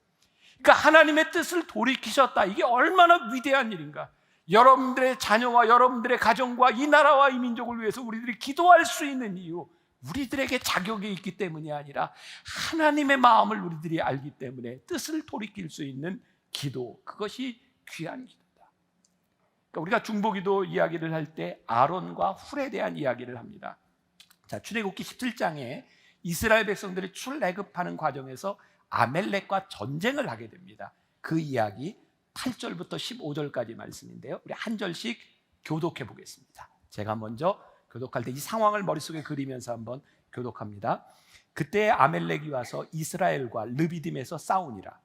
그러니까 하나님의 뜻을 돌이키셨다. 이게 얼마나 위대한 일인가. 여러분들의 자녀와 여러분들의 가정과 이 나라와 이 민족을 위해서 우리들이 기도할 수 있는 이유, 우리들에게 자격이 있기 때문이 아니라 하나님의 마음을 우리들이 알기 때문에 뜻을 돌이킬 수 있는 기도, 그것이 귀한 기도다. 그러니까 우리가 중보기도 이야기를 할 때 아론과 훌에 대한 이야기를 합니다. 자, 출애굽기 17장에 이스라엘 백성들이 출애굽하는 과정에서 아멜렉과 전쟁을 하게 됩니다. 그 이야기 8절부터 15절까지 말씀인데요, 우리 한 절씩 교독해 보겠습니다. 제가 먼저 교독할 때 이 상황을 머릿속에 그리면서 한번 교독합니다. 그때 아멜렉이 와서 이스라엘과 르비딤에서 싸우니라.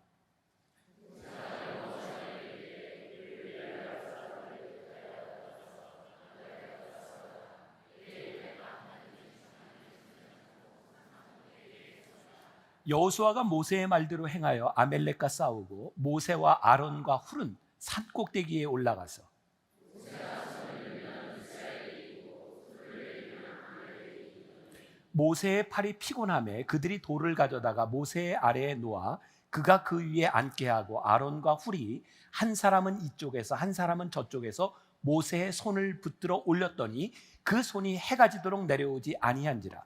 여호수아가 모세의 말대로 행하여 아멜렉과 싸우고 모세와 아론과 훌은 산 꼭대기에 올라가서 모세의 팔이 피곤하매 그들이 돌을 가져다가 모세의 아래에 놓아 그가 그 위에 앉게 하고 아론과 훌이 한 사람은 이쪽에서 한 사람은 저쪽에서 모세의 손을 붙들어 올렸더니 그 손이 해가 지도록 내려오지 아니한지라.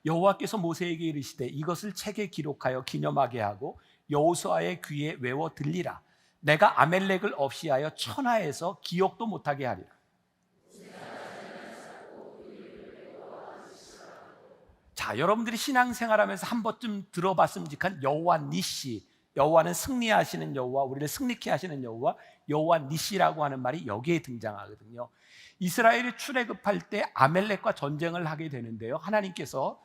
여호와께서 모세에게 이르시되 이것을 책에 기록하여 기념하게 하고 여호수아의 귀에 외워 들리라. 내가 아멜렉을 없이하여 천하에서 기억도 못하게 하리라. 자, 여러분들이 신앙생활하면서 한 번쯤 들어봤음직한 여호와 니시, 여호와는 승리하시는 여호와, 우리를 승리케 하시는 여호와, 여호와 니시라고 하는 말이 여기에 등장하거든요. 이스라엘이 출애굽할 때 아멜렉과 전쟁을 하게 되는데요, 하나님께서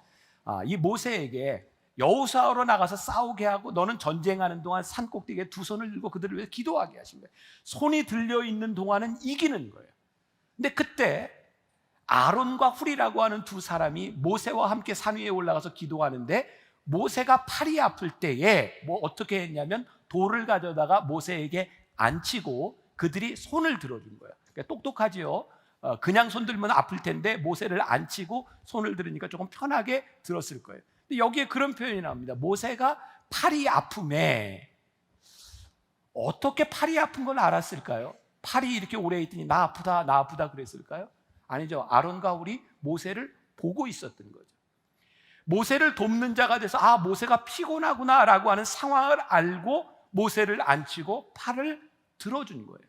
이 모세에게 여호수아로 나가서 싸우게 하고 너는 전쟁하는 동안 산 꼭대기에 두 손을 들고 그들을 위해 기도하게 하신 거예요. 손이 들려 있는 동안은 이기는 거예요. 근데 그때 아론과 훌이라고 하는 두 사람이 모세와 함께 산 위에 올라가서 기도하는데 모세가 팔이 아플 때에 어떻게 했냐면 돌을 가져다가 모세에게 앉히고 그들이 손을 들어준 거예요. 그러니까 똑똑하지요. 그냥 손 들면 아플 텐데 모세를 앉히고 손을 들으니까 조금 편하게 들었을 거예요. 근데 여기에 그런 표현이 나옵니다. 모세가 팔이 아픔에 어떻게 팔이 아픈 걸 알았을까요? 팔이 이렇게 오래 있더니 나 아프다 그랬을까요? 아니죠. 아론과 훌이 모세를 보고 있었던 거죠. 모세를 돕는 자가 돼서 모세가 피곤하구나라고 하는 상황을 알고 모세를 앉히고 팔을 들어준 거예요.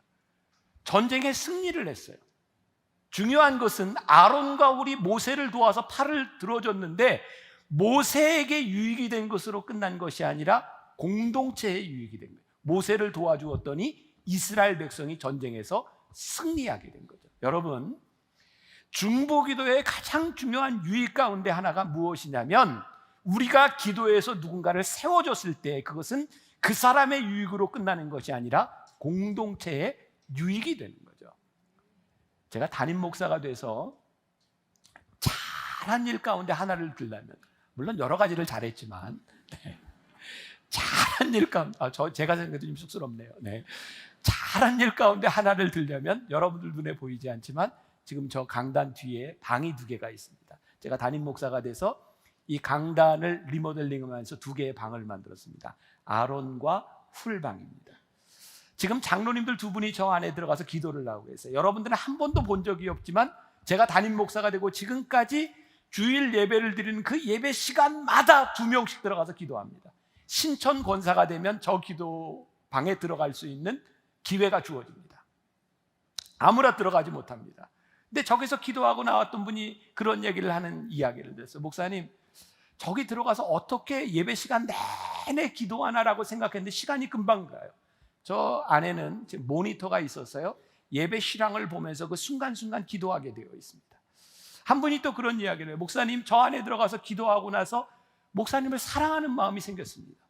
전쟁에 승리를 했어요. 중요한 것은 아론과 훌이 모세를 도와서 팔을 들어줬는데 모세에게 유익이 된 것으로 끝난 것이 아니라 공동체에 유익이 된 거예요. 모세를 도와주었더니 이스라엘 백성이 전쟁에서 승리하게 된 거죠. 여러분, 중보기도의 가장 중요한 유익 가운데 하나가 무엇이냐면 우리가 기도해서 누군가를 세워줬을 때 그것은 그 사람의 유익으로 끝나는 것이 아니라 공동체의 유익이 되는 거죠. 제가 담임 목사가 돼서 잘한 일 가운데 하나를 들려면, 물론 여러 가지를 잘했지만 잘한 일 가운데 제가 생각해도 좀 쑥스럽네요. 잘한 일 가운데 하나를 들려면 여러분들 눈에 보이지 않지만 지금 저 강단 뒤에 방이 2개가 있습니다. 제가 담임 목사가 돼서 이 강단을 리모델링하면서 2개의 방을 만들었습니다. 아론과 훌 방입니다. 지금 장로님들 2분이 저 안에 들어가서 기도를 하고 계세요. 여러분들은 한 번도 본 적이 없지만 제가 담임 목사가 되고 지금까지 주일 예배를 드리는 그 예배 시간마다 2명씩 들어가서 기도합니다. 신천 권사가 되면 저 기도 방에 들어갈 수 있는 기회가 주어집니다. 아무나 들어가지 못합니다. 근데 저기서 기도하고 나왔던 분이 그런 얘기를 하는 이야기를 들었어요. 목사님, 저기 들어가서 어떻게 예배 시간 내내 기도하나라고 생각했는데 시간이 금방 가요. 저 안에는 지금 모니터가 있었어요. 예배 실황을 보면서 그 순간순간 기도하게 되어 있습니다. 한 분이 또 그런 이야기를 해요. 목사님, 저 안에 들어가서 기도하고 나서 목사님을 사랑하는 마음이 생겼습니다.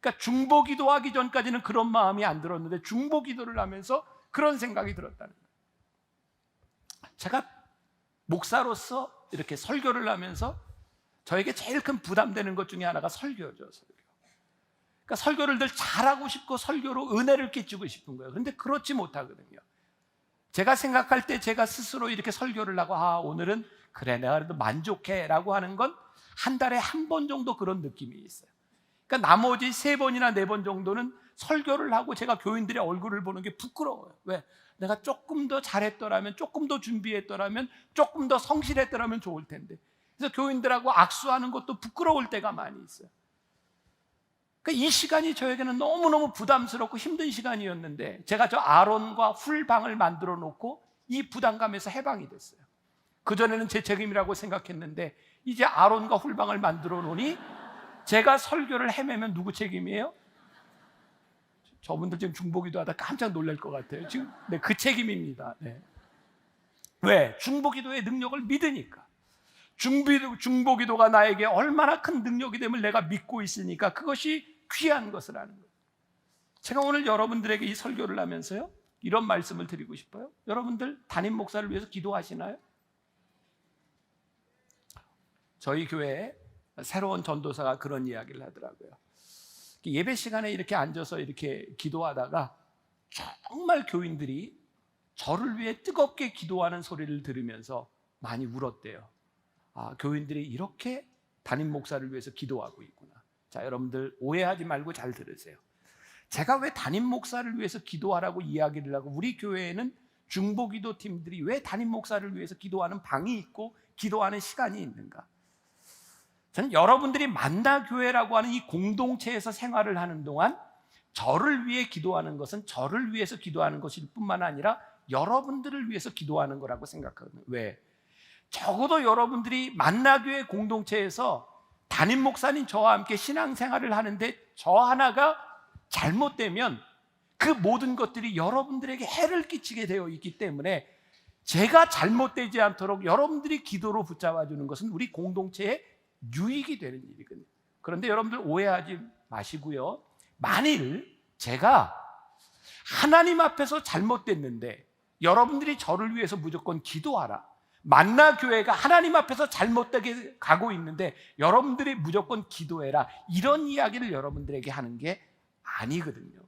그러니까 중보 기도하기 전까지는 그런 마음이 안 들었는데 중보 기도를 하면서 그런 생각이 들었다는 거예요. 제가 목사로서 이렇게 설교를 하면서 저에게 제일 큰 부담되는 것 중에 하나가 설교죠. 그러니까 설교를 늘 잘하고 싶고 설교로 은혜를 끼치고 싶은 거예요. 그런데 그렇지 못하거든요. 제가 생각할 때 제가 스스로 이렇게 설교를 하고 오늘은 그래 내가 그래도 만족해 라고 하는 건 한 달에 한 번 정도 그런 느낌이 있어요. 그러니까 나머지 3번이나 4번 정도는 설교를 하고 제가 교인들의 얼굴을 보는 게 부끄러워요. 왜? 내가 조금 더 잘했더라면, 조금 더 준비했더라면, 조금 더 성실했더라면 좋을 텐데. 그래서 교인들하고 악수하는 것도 부끄러울 때가 많이 있어요. 그러니까 이 시간이 저에게는 너무너무 부담스럽고 힘든 시간이었는데 제가 저 아론과 훌 방을 만들어 놓고 이 부담감에서 해방이 됐어요. 그전에는 제 책임이라고 생각했는데 이제 아론과 훌 방을 만들어 놓으니 제가 설교를 헤매면 누구 책임이에요? 저분들 지금 중보기도 하다 깜짝 놀랄 것 같아요. 지금 그 책임입니다. 왜? 중보기도의 능력을 믿으니까. 중보기도가 나에게 얼마나 큰 능력이 됨을 내가 믿고 있으니까 그것이 귀한 것을 아는 거예요. 제가 오늘 여러분들에게 이 설교를 하면서요 이런 말씀을 드리고 싶어요. 여러분들 담임 목사를 위해서 기도하시나요? 저희 교회에 새로운 전도사가 그런 이야기를 하더라고요. 예배 시간에 이렇게 앉아서 이렇게 기도하다가 정말 교인들이 저를 위해 뜨겁게 기도하는 소리를 들으면서 많이 울었대요. 교인들이 이렇게 담임 목사를 위해서 기도하고 있구나. 자, 여러분들 오해하지 말고 잘 들으세요. 제가 왜 담임 목사를 위해서 기도하라고 이야기를 하고 우리 교회에는 중보기도 팀들이 왜 담임 목사를 위해서 기도하는 방이 있고 기도하는 시간이 있는가? 저는 여러분들이 만나교회라고 하는 이 공동체에서 생활을 하는 동안 저를 위해 기도하는 것은 저를 위해서 기도하는 것일 뿐만 아니라 여러분들을 위해서 기도하는 거라고 생각하거든요. 왜? 적어도 여러분들이 만나교회 공동체에서 담임 목사님 저와 함께 신앙생활을 하는데 저 하나가 잘못되면 그 모든 것들이 여러분들에게 해를 끼치게 되어 있기 때문에 제가 잘못되지 않도록 여러분들이 기도로 붙잡아 주는 것은 우리 공동체의 유익이 되는 일이거든요. 그런데 여러분들 오해하지 마시고요. 만일 제가 하나님 앞에서 잘못됐는데 여러분들이 저를 위해서 무조건 기도하라, 만나 교회가 하나님 앞에서 잘못되게 가고 있는데 여러분들이 무조건 기도해라, 이런 이야기를 여러분들에게 하는 게 아니거든요.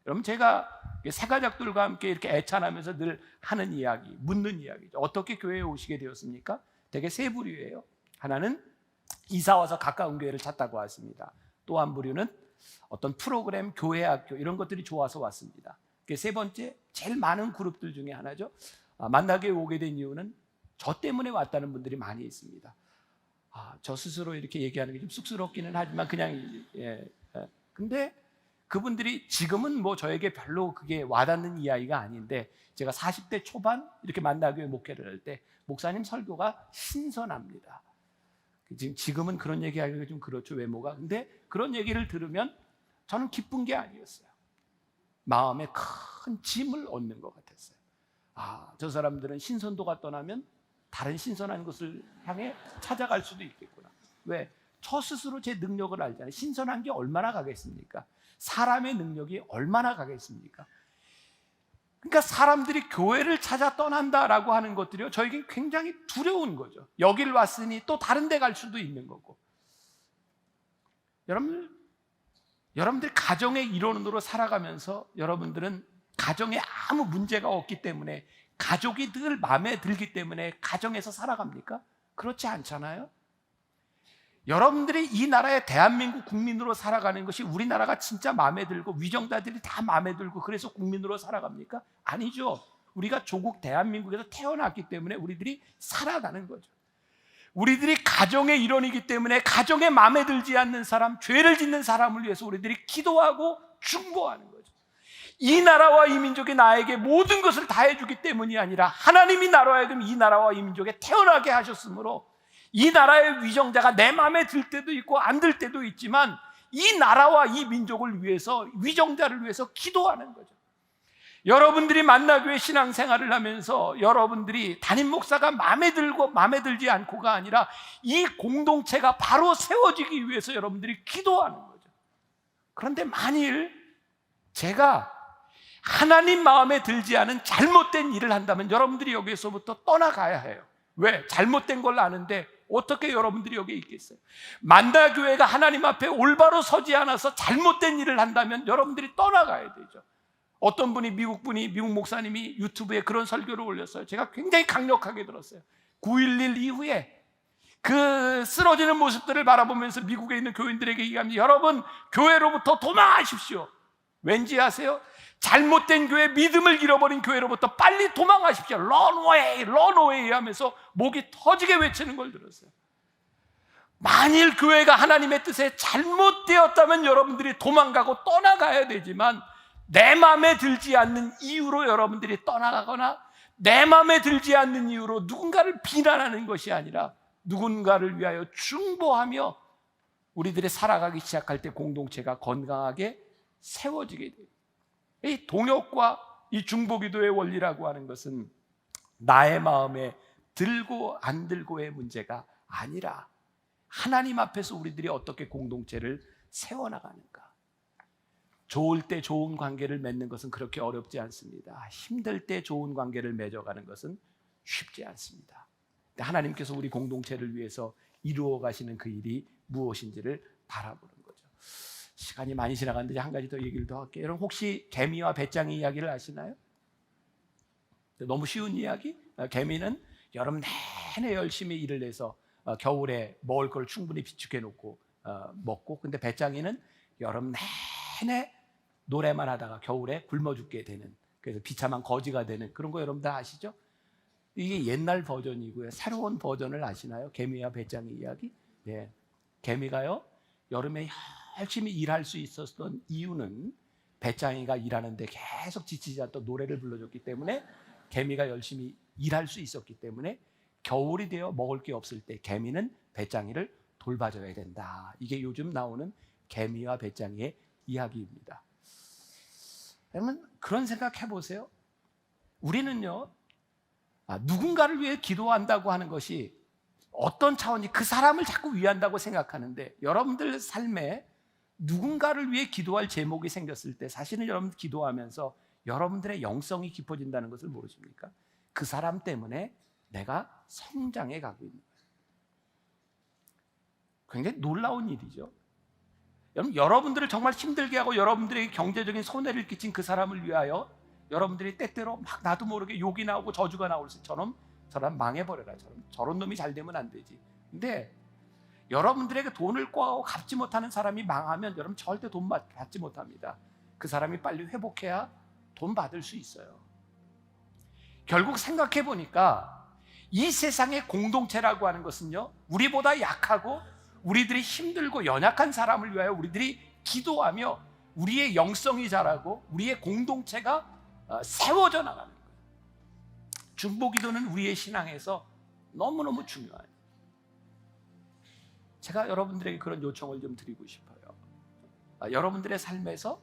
여러분, 제가 새가족들과 함께 이렇게 애찬하면서 늘 하는 이야기, 묻는 이야기죠. 어떻게 교회에 오시게 되었습니까? 되게 세 부류예요. 하나는 이사 와서 가까운 교회를 찾다고 왔습니다. 또 한 부류는 어떤 프로그램, 교회, 학교 이런 것들이 좋아서 왔습니다. 세 번째, 제일 많은 그룹들 중에 하나죠. 만나교회 오게 된 이유는 저 때문에 왔다는 분들이 많이 있습니다. 저 스스로 이렇게 얘기하는 게 좀 쑥스럽기는 하지만 근데 그분들이 지금은 뭐 저에게 별로 그게 와닿는 이야기가 아닌데, 제가 40대 초반 이렇게 만나교회 목회를 할 때 목사님 설교가 신선합니다. 지금은 그런 얘기하기가 좀 그렇죠, 외모가. 근데 그런 얘기를 들으면 저는 기쁜 게 아니었어요. 마음에 큰 짐을 얻는 것 같았어요. 저 사람들은 신선도가 떠나면 다른 신선한 것을 향해 찾아갈 수도 있겠구나. 왜? 저 스스로 제 능력을 알잖아요. 신선한 게 얼마나 가겠습니까? 사람의 능력이 얼마나 가겠습니까? 그러니까 사람들이 교회를 찾아 떠난다라고 하는 것들이요, 저에게 굉장히 두려운 거죠. 여길 왔으니 또 다른 데 갈 수도 있는 거고. 여러분들 가정의 일원으로 살아가면서 여러분들은 가정에 아무 문제가 없기 때문에, 가족이 늘 마음에 들기 때문에 가정에서 살아갑니까? 그렇지 않잖아요. 여러분들이 이 나라의 대한민국 국민으로 살아가는 것이 우리나라가 진짜 마음에 들고 위정자들이 다 마음에 들고 그래서 국민으로 살아갑니까? 아니죠. 우리가 조국 대한민국에서 태어났기 때문에 우리들이 살아가는 거죠. 우리들이 가정의 일원이기 때문에 가정에 마음에 들지 않는 사람, 죄를 짓는 사람을 위해서 우리들이 기도하고 중보하는 거죠. 이 나라와 이 민족이 나에게 모든 것을 다 해주기 때문이 아니라 하나님이 나로 하여금 이 나라와 이 민족에 태어나게 하셨으므로 이 나라의 위정자가 내 마음에 들 때도 있고 안 들 때도 있지만 이 나라와 이 민족을 위해서, 위정자를 위해서 기도하는 거죠. 여러분들이 만나교회 신앙생활을 하면서 여러분들이 담임 목사가 마음에 들고 마음에 들지 않고가 아니라 이 공동체가 바로 세워지기 위해서 여러분들이 기도하는 거죠. 그런데 만일 제가 하나님 마음에 들지 않은 잘못된 일을 한다면 여러분들이 여기에서부터 떠나가야 해요. 왜? 잘못된 걸 아는데 어떻게 여러분들이 여기에 있겠어요? 만다교회가 하나님 앞에 올바로 서지 않아서 잘못된 일을 한다면 여러분들이 떠나가야 되죠. 어떤 분이 미국 목사님이 유튜브에 그런 설교를 올렸어요. 제가 굉장히 강력하게 들었어요. 9.11 이후에 그 쓰러지는 모습들을 바라보면서 미국에 있는 교인들에게 얘기합니다. 여러분, 교회로부터 도망하십시오. 왠지 아세요? 잘못된 교회, 믿음을 잃어버린 교회로부터 빨리 도망하십시오. Run away, run away 하면서 목이 터지게 외치는 걸 들었어요. 만일 교회가 하나님의 뜻에 잘못되었다면 여러분들이 도망가고 떠나가야 되지만, 내 마음에 들지 않는 이유로 여러분들이 떠나가거나 내 마음에 들지 않는 이유로 누군가를 비난하는 것이 아니라 누군가를 위하여 중보하며 우리들이 살아가기 시작할 때 공동체가 건강하게 세워지게 돼요. 이 동역과 이 중보기도의 원리라고 하는 것은 나의 마음에 들고 안 들고의 문제가 아니라 하나님 앞에서 우리들이 어떻게 공동체를 세워나가는가. 좋을 때 좋은 관계를 맺는 것은 그렇게 어렵지 않습니다. 힘들 때 좋은 관계를 맺어가는 것은 쉽지 않습니다. 하나님께서 우리 공동체를 위해서 이루어 가시는 그 일이 무엇인지를 바라보는 거죠. 시간이 많이 지나갔는데 한 가지 더 얘기를 더 할게요. 여러분, 혹시 개미와 배짱이 이야기를 아시나요? 너무 쉬운 이야기? 개미는 여름 내내 열심히 일을 해서 겨울에 먹을 걸 충분히 비축해 놓고 먹고, 근데 배짱이는 여름 내내 노래만 하다가 겨울에 굶어 죽게 되는, 그래서 비참한 거지가 되는 그런 거 여러분 다 아시죠? 이게 옛날 버전이고요. 새로운 버전을 아시나요? 개미와 배짱이 이야기? 네. 개미가요, 여름에 열심히 일할 수 있었던 이유는 배짱이가 일하는데 계속 지치지 않던 노래를 불러줬기 때문에, 개미가 열심히 일할 수 있었기 때문에 겨울이 되어 먹을 게 없을 때 개미는 배짱이를 돌봐줘야 된다. 이게 요즘 나오는 개미와 배짱이의 이야기입니다. 여러분, 그런 생각 해보세요. 우리는요, 누군가를 위해 기도한다고 하는 것이 어떤 차원이 그 사람을 자꾸 위한다고 생각하는데, 여러분들 삶에 누군가를 위해 기도할 제목이 생겼을 때 사실은 여러분 기도하면서 여러분들의 영성이 깊어진다는 것을 모르십니까? 그 사람 때문에 내가 성장해 가고 있는 거예요. 굉장히 놀라운 일이죠. 여러분들을 정말 힘들게 하고 여러분들에게 경제적인 손해를 끼친 그 사람을 위하여 여러분들이 때때로 막 나도 모르게 욕이 나오고 저주가 나올 때 저런 망해버려라, 저런 놈이 잘 되면 안 되지. 근데 여러분들에게 돈을 꿔하고 갚지 못하는 사람이 망하면 여러분 절대 돈 받지 못합니다. 그 사람이 빨리 회복해야 돈 받을 수 있어요. 결국 생각해 보니까 이 세상의 공동체라고 하는 것은요, 우리보다 약하고 우리들이 힘들고 연약한 사람을 위하여 우리들이 기도하며 우리의 영성이 자라고 우리의 공동체가 세워져 나가는 거예요. 중보기도는 우리의 신앙에서 너무너무 중요해요. 제가 여러분들에게 그런 요청을 좀 드리고 싶어요. 여러분들의 삶에서,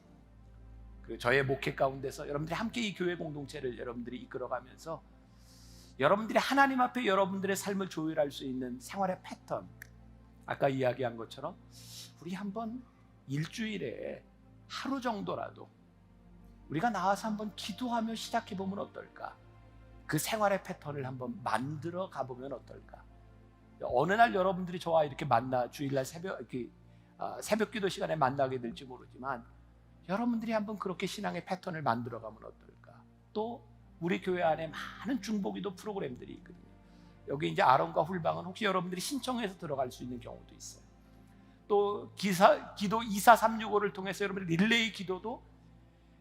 그리고 저의 목회 가운데서 여러분들이 함께 이 교회 공동체를 여러분들이 이끌어가면서 여러분들이 하나님 앞에 여러분들의 삶을 조율할 수 있는 생활의 패턴, 아까 이야기한 것처럼 우리 한번 일주일에 하루 정도라도 우리가 나와서 한번 기도하며 시작해보면 어떨까? 그 생활의 패턴을 한번 만들어 가보면 어떨까? 어느 날 여러분들이 저와 이렇게 주일날 새벽 기도 시간에 만나게 될지 모르지만 여러분들이 한번 그렇게 신앙의 패턴을 만들어 가면 어떨까? 또 우리 교회 안에 많은 중보기도 프로그램들이 있거든요. 여기 이제 아론과 훌방은 혹시 여러분들이 신청해서 들어갈 수 있는 경우도 있어요. 또 기도 2435를 통해서 여러분들 릴레이 기도도,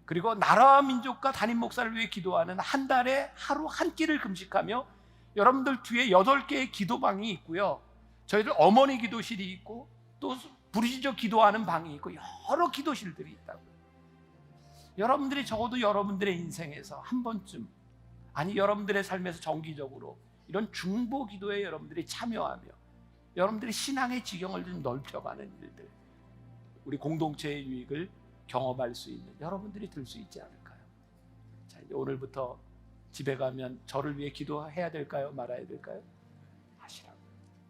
그리고 나라와 민족과 담임 목사를 위해 기도하는 한 달에 하루 한 끼를 금식하며 여러분들 뒤에 8개의 기도방이 있고요. 저희들 어머니 기도실이 있고 또 부르짖어 기도하는 방이 있고 여러 기도실들이 있다고요. 여러분들이 적어도 여러분들의 인생에서 한 번쯤, 아니 여러분들의 삶에서 정기적으로 이런 중보 기도에 여러분들이 참여하며 여러분들이 신앙의 지경을 좀 넓혀가는 일들, 우리 공동체의 유익을 경험할 수 있는 여러분들이 될 수 있지 않을까요? 자, 이제 오늘부터 집에 가면 저를 위해 기도해야 될까요? 말아야 될까요? 하시라고.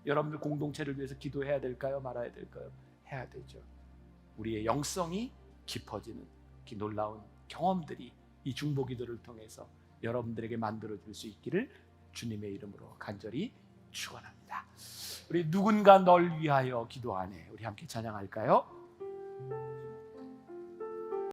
여러분들 공동체를 위해서 기도해야 될까요? 말아야 될까요? 해야 되죠. 우리의 영성이 깊어지는 그 놀라운 경험들이 이 중보 기도를 통해서 여러분들에게 만들어질 수 있기를 주님의 이름으로 간절히 축원합니다. 우리 누군가 널 위하여 기도하네. 우리 함께 찬양할까요?